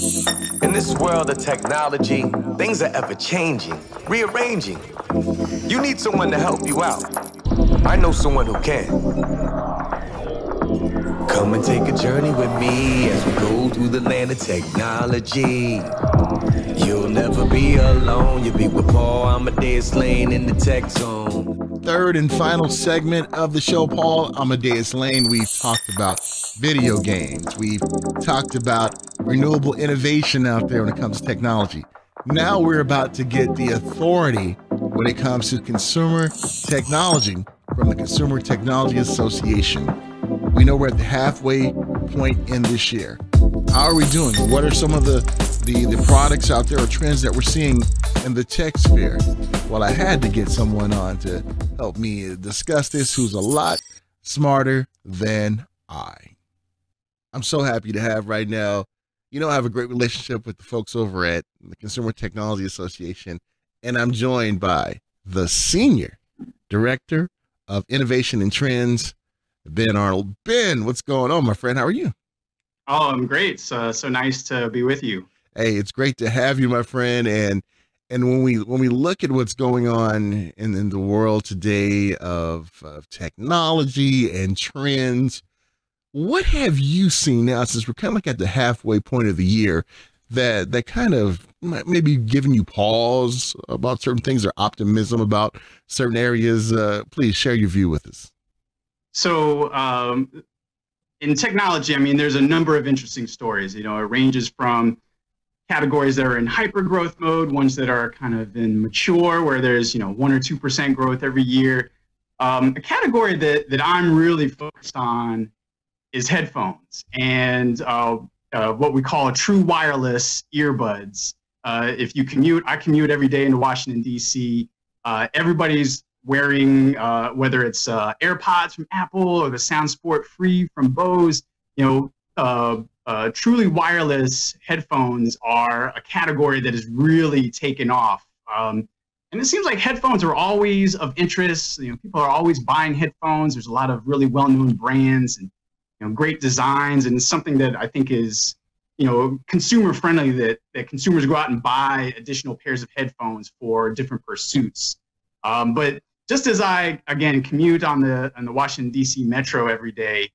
In this world of technology, things are ever changing, rearranging. You need someone to help you out. I know someone who can. Come and take a journey with me as we go through the land of technology. You'll never be alone. You'll be with Paul Amadeus Lane in the tech zone. Third and final segment of the show, Paul Amadeus Lane. We've talked about video games. We've talked about renewable innovation out there when it comes to technology. Now we're about to get the authority when it comes to consumer technology from the Consumer Technology Association. We know we're at the halfway point in this year. How are we doing? What are some of the products out there or trends that we're seeing in the tech sphere? Well, I had to get someone on to help me discuss this who's a lot smarter than I. I'm so happy to have right now. You know, I have a great relationship with the folks over at the Consumer Technology Association, and I'm joined by the Senior Director of Innovation and Trends, Ben Arnold. Ben, what's going on, my friend? How are you? Oh, I'm great. So nice to be with you. Hey, it's great to have you, my friend. And when we look at what's going on in the world today of technology and trends, what have you seen now, since we're kind of like at the halfway point of the year, that kind of maybe giving you pause about certain things or optimism about certain areas? Please share your view with us. So in technology, I mean, there's a number of interesting stories. You know, it ranges from categories that are in hyper growth mode, ones that are kind of in mature, where there's, 1 or 2% growth every year. A category that I'm really focused on is headphones and what we call true wireless earbuds. If you commute, I commute every day into Washington, D.C. Everybody's wearing, whether it's AirPods from Apple or the SoundSport Free from Bose, truly wireless headphones are a category that has really taken off. And it seems like headphones are always of interest. People are always buying headphones. There's a lot of really well-known brands and great designs, and it's something that I think is consumer friendly, that consumers go out and buy additional pairs of headphones for different pursuits. But just as I again commute on the Washington D.C. Metro every day,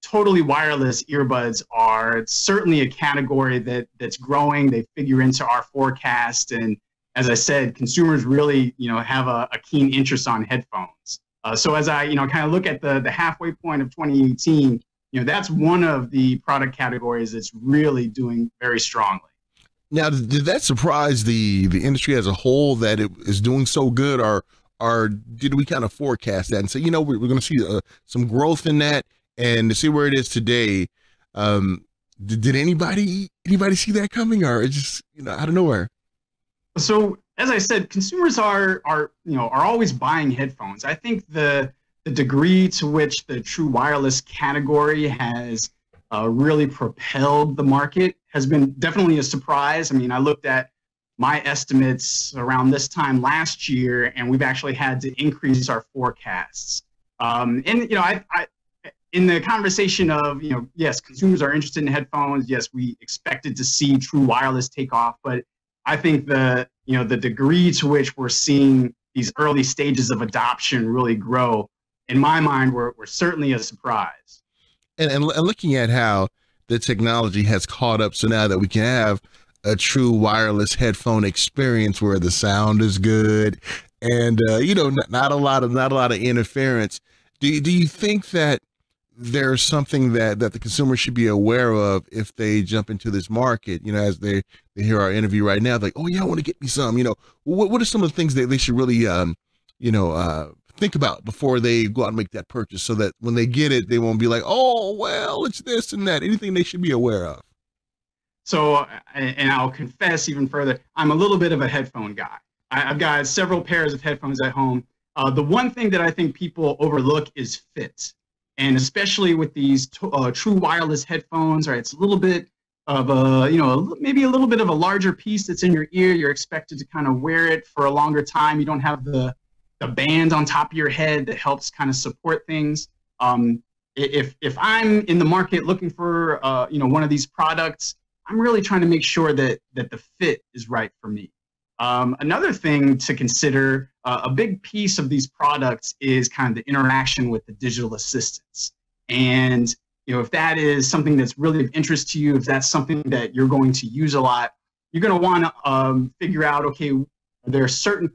totally wireless earbuds are certainly a category that's growing. They figure into our forecast, and as I said, consumers really have a keen interest on headphones. So as I kind of look at the halfway point of 2018, that's one of the product categories that's really doing very strongly. Now, did that surprise the industry as a whole that it is doing so good, or did we kind of forecast that and say, we're going to see some growth in that, and to see where it is today? Did anybody see that coming, or it just out of nowhere? So as I said, consumers are always buying headphones. I think the degree to which the true wireless category has really propelled the market has been definitely a surprise. I mean, I looked at my estimates around this time last year, and we've actually had to increase our forecasts. And I in the conversation of yes, consumers are interested in headphones. Yes, we expected to see true wireless take off, but I think the degree to which we're seeing these early stages of adoption really grow, in my mind, were certainly a surprise. And looking at how the technology has caught up, so now that we can have a true wireless headphone experience where the sound is good and not a lot of interference. Do you think that there's something that the consumer should be aware of if they jump into this market? As they hear our interview right now, like, oh yeah, I want to get me some. What are some of the things that they should really think about before they go out and make that purchase, so that when they get it, they won't be like, oh well, it's this and that. Anything they should be aware of? So, and I'll confess even further, I'm a little bit of a headphone guy. I've got several pairs of headphones at home. The one thing that I think people overlook is fit. And especially with these true wireless headphones, right? It's a little bit of maybe a little bit of a larger piece that's in your ear. You're expected to kind of wear it for a longer time. You don't have the band on top of your head that helps kind of support things. If I'm in the market looking for one of these products, I'm really trying to make sure that the fit is right for me. Another thing to consider, a big piece of these products is kind of the interaction with the digital assistants. And if that is something that's really of interest to you, if that's something that you're going to use a lot, you're going to want to figure out, okay, there are certain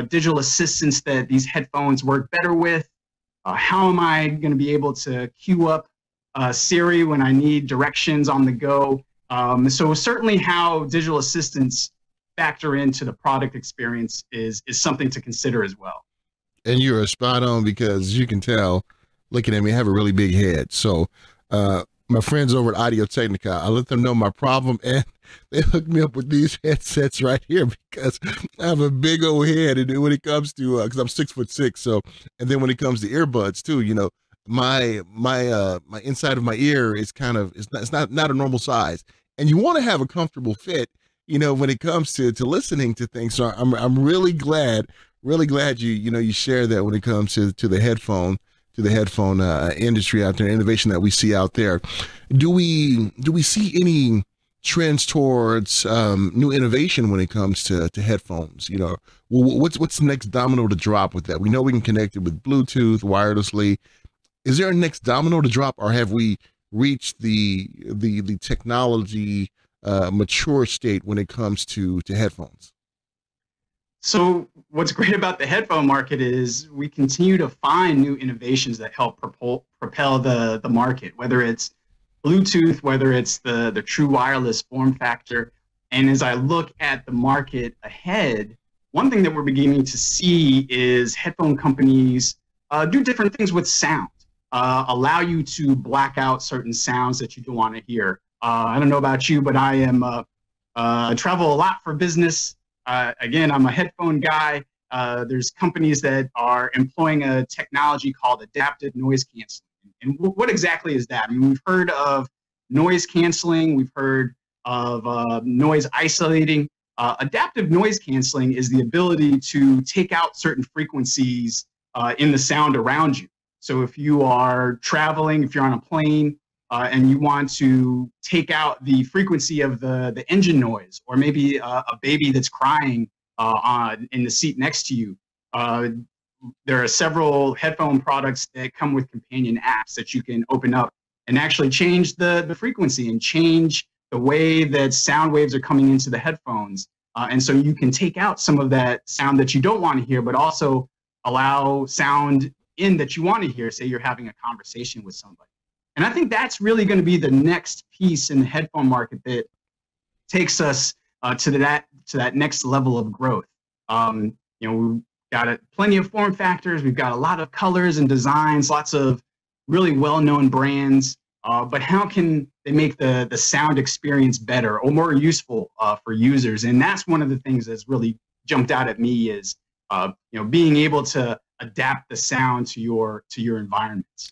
digital assistants that these headphones work better with. How am I going to be able to queue up Siri when I need directions on the go? So certainly how digital assistants factor into the product experience is something to consider as well. And you're spot on, because you can tell, looking at me, I have a really big head. So my friends over at Audio Technica, I let them know my problem, and they hooked me up with these headsets right here because I have a big old head. And when it comes to, because I'm 6'6", so, and then when it comes to earbuds too, my inside of my ear is kind of, it's not a normal size, and you want to have a comfortable fit, when it comes to listening to things. So I'm really glad you share that when it comes to the headphone industry out there, innovation that we see out there. Do we see any trends towards new innovation when it comes to headphones? What's the next domino to drop with that? We know we can connect it with Bluetooth wirelessly. Is there a next domino to drop, or have we reached the technology mature state when it comes to headphones? So what's great about the headphone market is we continue to find new innovations that help propel the market, whether it's Bluetooth, whether it's the true wireless form factor. And as I look at the market ahead, one thing that we're beginning to see is headphone companies do different things with sound, allow you to black out certain sounds that you don't want to hear. I don't know about you, but I travel a lot for business. Again, I'm a headphone guy. There's companies that are employing a technology called adaptive noise canceling. And what exactly is that? I mean, we've heard of noise canceling. We've heard of noise isolating. Adaptive noise canceling is the ability to take out certain frequencies in the sound around you. So if you are traveling, if you're on a plane, and you want to take out the frequency of the engine noise, or maybe a baby that's crying in the seat next to you. There are several headphone products that come with companion apps that you can open up and actually change the frequency and change the way that sound waves are coming into the headphones. And so you can take out some of that sound that you don't want to hear, but also allow sound in that you want to hear. Say you're having a conversation with somebody. And I think that's really going to be the next piece in the headphone market that takes us to that next level of growth. We've got plenty of form factors. We've got a lot of colors and designs, lots of really well-known brands. But how can they make the sound experience better or more useful for users? And that's one of the things that's really jumped out at me is being able to adapt the sound to your environments.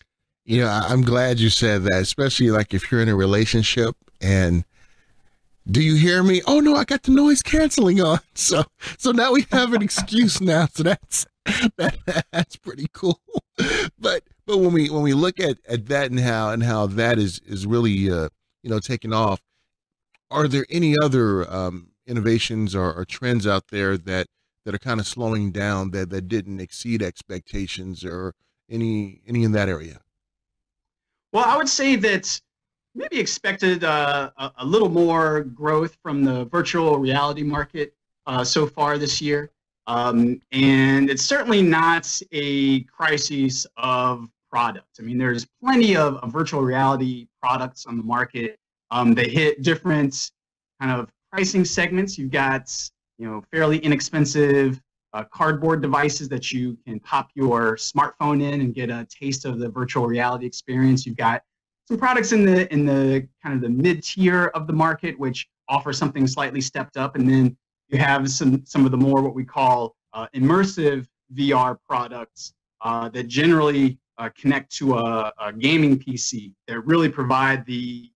I'm glad you said that, especially like if you're in a relationship and do you hear me? Oh no, I got the noise canceling on. So now we have an excuse now. So that's pretty cool. But when we look at that and how that is really taking off, are there any other innovations or trends out there that are kind of slowing down that didn't exceed expectations, or any in that area? Well, I would say that maybe expected a little more growth from the virtual reality market so far this year. And it's certainly not a crisis of product. I mean, there's plenty of virtual reality products on the market. They hit different kind of pricing segments. You've got, fairly inexpensive cardboard devices that you can pop your smartphone in and get a taste of the virtual reality experience. You've got some products in the kind of the mid-tier of the market, which offer something slightly stepped up. And then you have some of the more what we call immersive VR products that generally connect to a gaming PC that really provide the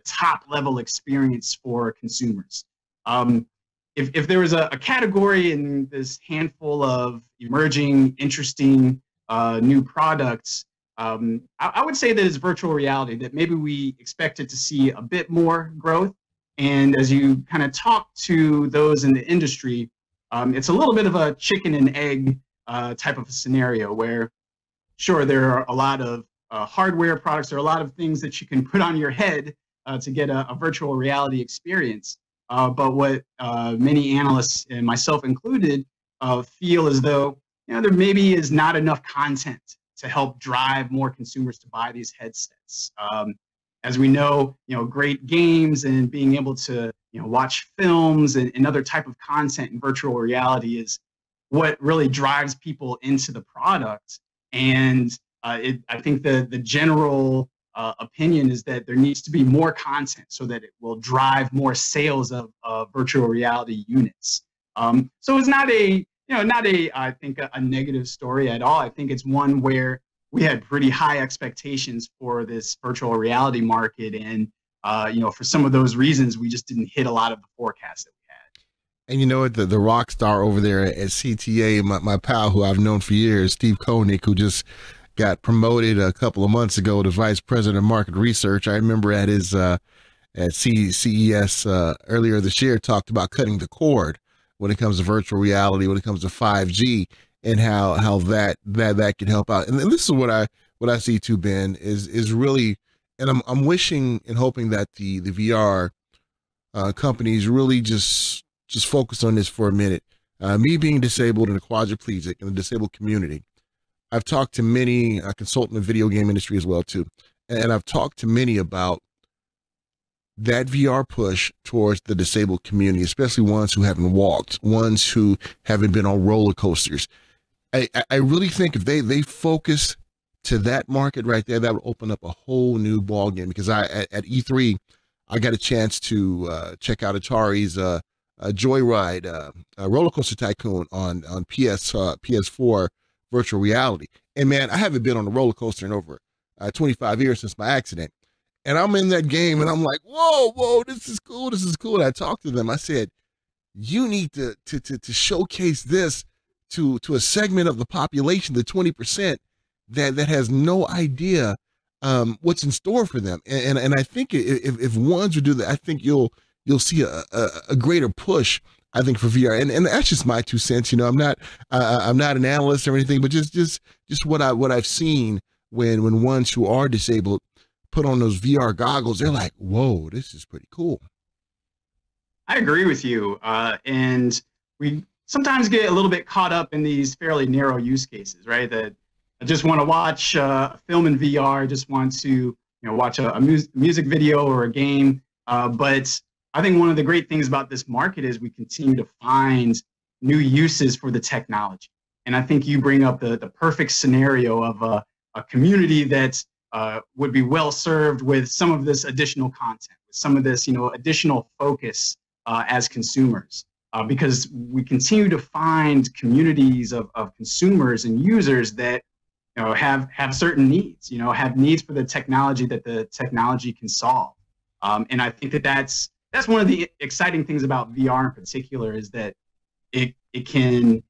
top level experience for consumers. If there was a category in this handful of emerging, interesting new products, I would say that it's virtual reality, that maybe we expected to see a bit more growth. And as you kind of talk to those in the industry, it's a little bit of a chicken and egg type of a scenario where, sure, there are a lot of hardware products, there are a lot of things that you can put on your head to get a virtual reality experience. But what many analysts, and myself included, feel as though there maybe is not enough content to help drive more consumers to buy these headsets. As we know, great games and being able to watch films and other type of content in virtual reality is what really drives people into the product. And I think the general opinion is that there needs to be more content so that it will drive more sales of virtual reality units. So it's not I think a negative story at all. I think it's one where we had pretty high expectations for this virtual reality market, and for some of those reasons, we just didn't hit a lot of the forecasts that we had. And the rock star over there at CTA, my pal who I've known for years, Steve Koenig, who just got promoted a couple of months ago to vice president of market research. I remember at his at CES earlier this year, talked about cutting the cord when it comes to virtual reality, when it comes to 5G, and how that can help out. And this is what I see too, Ben, is really, and I'm wishing and hoping that the VR companies really just focus on this for a minute. Me being disabled and a quadriplegic in the disabled community, I've talked to many consultant in the video game industry as well too, and I've talked to many about that VR push towards the disabled community, especially ones who haven't walked, ones who haven't been on roller coasters. I really think if they focus to that market right there, that would open up a whole new ball game. Because at E3, I got a chance to check out Atari's Joyride, Roller Coaster Tycoon on PS4 virtual reality. And man, I haven't been on a roller coaster in over 25 years since my accident. And I'm in that game and I'm like, whoa, this is cool. And I talked to them. I said, you need to showcase this to a segment of the population, the 20% that has no idea what's in store for them. And I think if ones would do that, I think you'll see a greater push, I think, for VR. And that's just my 2 cents. I'm not an analyst or anything, but just what I've seen when ones who are disabled put on those VR goggles, they're like, whoa, this is pretty cool. I agree with you. And we sometimes get a little bit caught up in these fairly narrow use cases, right? That I just want to watch a film in VR, just want to watch a music video or a game. But I think one of the great things about this market is we continue to find new uses for the technology. And I think you bring up the perfect scenario of a community that would be well served with some of this additional content, with some of this additional focus as consumers, because we continue to find communities of consumers and users that have certain needs, have needs for the technology that the technology can solve. And I think that's one of the exciting things about VR in particular, is that it can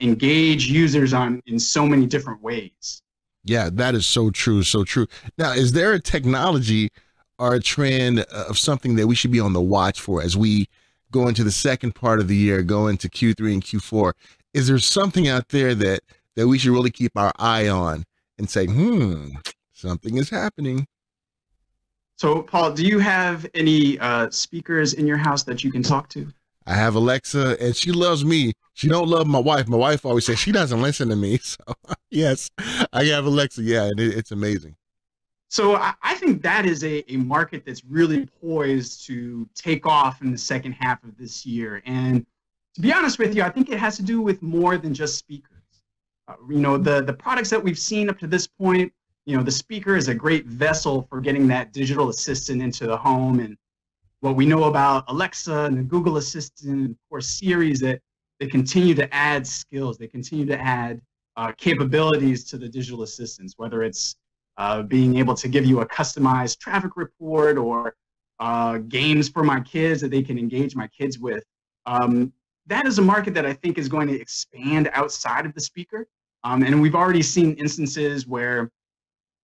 engage users in so many different ways. Yeah, that is so true, so true. Now, is there a technology or a trend of something that we should be on the watch for as we go into the second part of the year, go into Q3 and Q4? Is there something out there that we should really keep our eye on and say, something is happening? So, Paul, do you have any speakers in your house that you can talk to? I have Alexa, and she loves me. She don't love my wife. My wife always says she doesn't listen to me. So, yes, I have Alexa. Yeah, and it's amazing. So I think that is a market that's really poised to take off in the second half of this year. And to be honest with you, I think it has to do with more than just speakers. The products that we've seen up to this point, the speaker is a great vessel for getting that digital assistant into the home. And what we know about Alexa and the Google Assistant, and of course Siri, that they continue to add skills, they continue to add capabilities to the digital assistants, whether it's being able to give you a customized traffic report or games for my kids that they can engage my kids with. That is a market that I think is going to expand outside of the speaker. And we've already seen instances where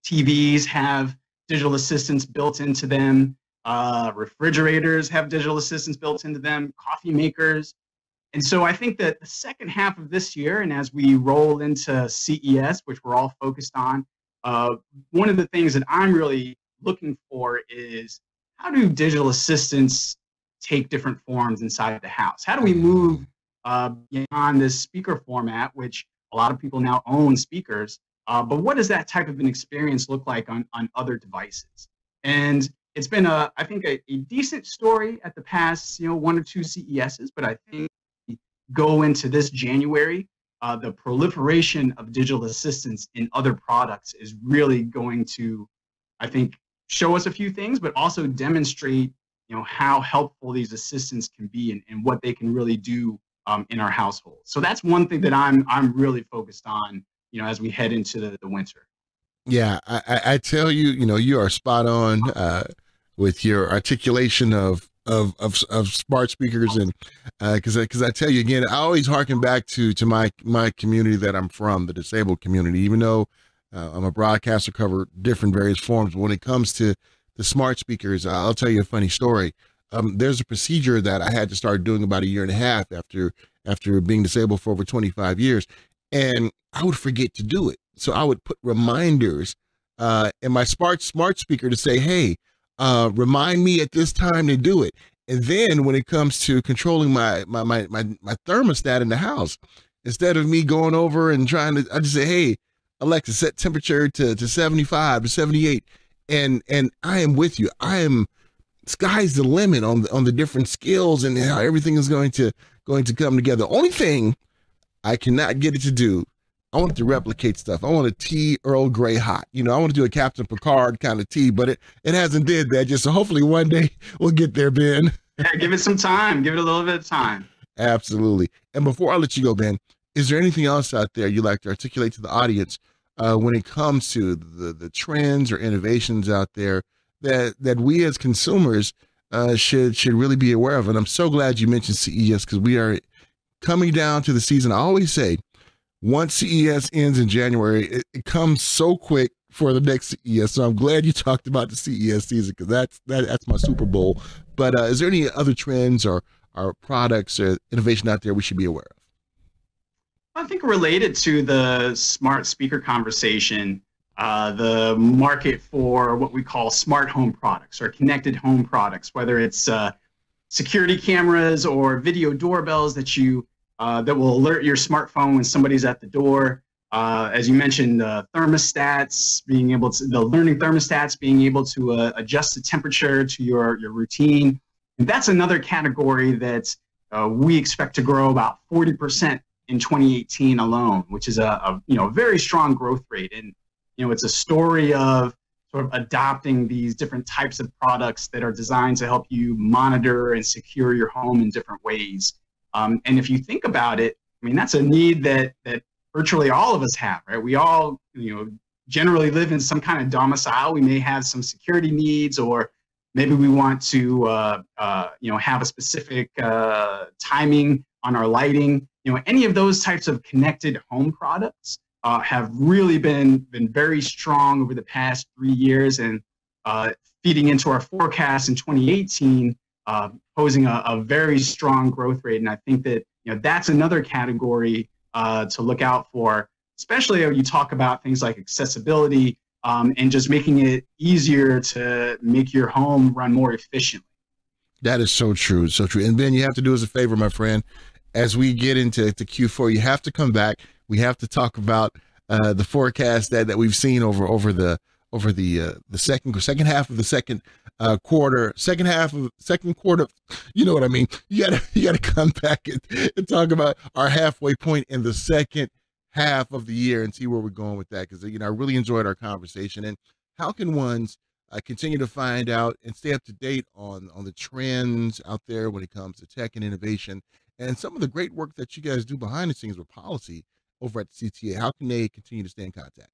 TVs have digital assistants built into them. Refrigerators have digital assistants built into them, coffee makers. And so I think that the second half of this year, and as we roll into CES, which we're all focused on, one of the things that I'm really looking for is how do digital assistants take different forms inside the house? How do we move beyond this speaker format, which a lot of people now own speakers, but what does that type of an experience look like on other devices? And it's been, I think, a decent story at the past, 1 or 2 CESs, but I think go into this January, the proliferation of digital assistants in other products is really going to, I think, show us a few things, but also demonstrate, how helpful these assistants can be and what they can really do in our household. So that's one thing that I'm really focused on, as we head into the winter. Yeah, I tell you, you are spot on with your articulation of smart speakers, and because I tell you again, I always harken back to my community that I'm from, the disabled community. Even though I'm a broadcaster, cover different various forms. But when it comes to the smart speakers, I'll tell you a funny story. There's a procedure that I had to start doing about 1.5 years after being disabled for over 25 years, and I would forget to do it. So I would put reminders in my smart speaker to say, hey, remind me at this time to do it. And then when it comes to controlling my thermostat in the house, instead of me going over and trying to, I just say, hey, Alexa, set temperature to 75 to 78. And I am with you. Sky's the limit on the different skills and how everything is going to come together. The only thing I cannot get it to do, I want it to replicate stuff. I want a tea Earl Grey hot. I want to do a Captain Picard kind of tea, but it hasn't did that yet. So hopefully one day we'll get there, Ben. Yeah, give it some time. Give it a little bit of time. Absolutely. And before I let you go, Ben, is there anything else out there you'd like to articulate to the audience when it comes to the trends or innovations out there that we as consumers should really be aware of? And I'm so glad you mentioned CES, because we are coming down to the season. I always say, once CES ends in January, it comes so quick for the next CES. So I'm glad you talked about the CES season, because that's my Super Bowl. But is there any other trends or products or innovation out there we should be aware of? I think related to the smart speaker conversation, the market for what we call smart home products or connected home products, whether it's security cameras or video doorbells that will alert your smartphone when somebody's at the door. As you mentioned, thermostats, the learning thermostats, being able to adjust the temperature to your routine. And that's another category that we expect to grow about 40% in 2018 alone, which is a very strong growth rate. And it's a story of sort of adopting these different types of products that are designed to help you monitor and secure your home in different ways. And if you think about it, that's a need that virtually all of us have, right? We all, generally live in some kind of domicile. We may have some security needs, or maybe we want to, have a specific timing on our lighting. Any of those types of connected home products have really been very strong over the past 3 years, and feeding into our forecast in 2018, posing a very strong growth rate. And I think that that's another category to look out for, especially when you talk about things like accessibility and just making it easier to make your home run more efficiently. That is so true, so true. And Ben, you have to do us a favor, my friend. As we get into Q4, you have to come back. We have to talk about the forecast that we've seen over the second half of the second quarter, second quarter. You know what I mean? You gotta come back and talk about our halfway point in the second half of the year and see where we're going with that. Because I really enjoyed our conversation. And how can ones continue to find out and stay up to date on the trends out there when it comes to tech and innovation, and some of the great work that you guys do behind the scenes with policy over at the CTA? How can they continue to stay in contact?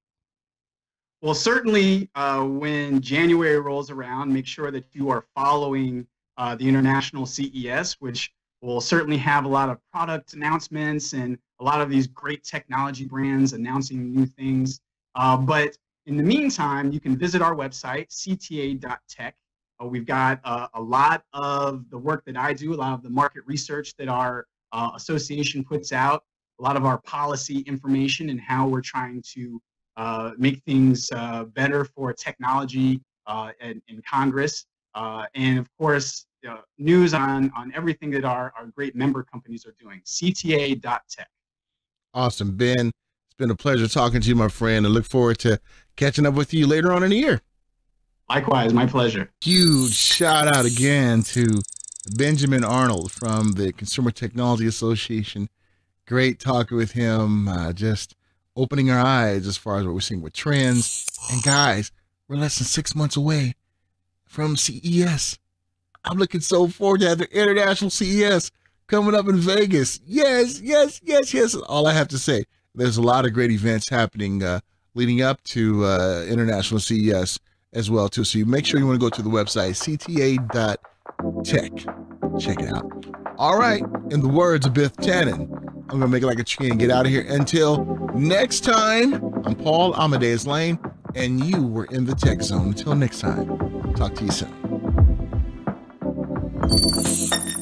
Well, certainly when January rolls around, make sure that you are following the International CES, which will certainly have a lot of product announcements and a lot of these great technology brands announcing new things. But In the meantime, you can visit our website, cta.tech. We've got a lot of the work that I do, a lot of the market research that our association puts out, a lot of our policy information and how we're trying to make things better for technology in Congress. And of course, news on everything that our great member companies are doing, cta.tech. Awesome, Ben. It's been a pleasure talking to you, my friend. I look forward to catching up with you later on in the year. Likewise, my pleasure. Huge shout out again to Benjamin Arnold from the Consumer Technology Association. Great talking with him, just opening our eyes as far as what we're seeing with trends. And guys, we're less than 6 months away from CES. I'm looking so forward to have the International CES coming up in Vegas. Yes, yes, yes, yes. All I have to say, there's a lot of great events happening leading up to International CES as well, too. So you make sure you want to go to the website, cta.tech. Check it out. All right. In the words of Biff Tannen, I'm going to make it like a tree and get out of here. Until next time, I'm Paul Amadeus Lane, and you were in the Tech Zone. Until next time, talk to you soon.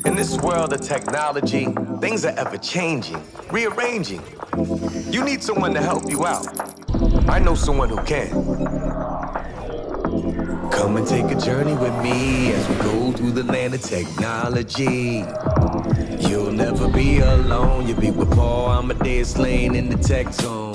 In this world of technology, things are ever changing, rearranging. You need someone to help you out. I know someone who can. Come and take a journey with me as we go through the land of technology. You'll never be alone. You'll be with Paul Amadeus Lane in the Tech Zone.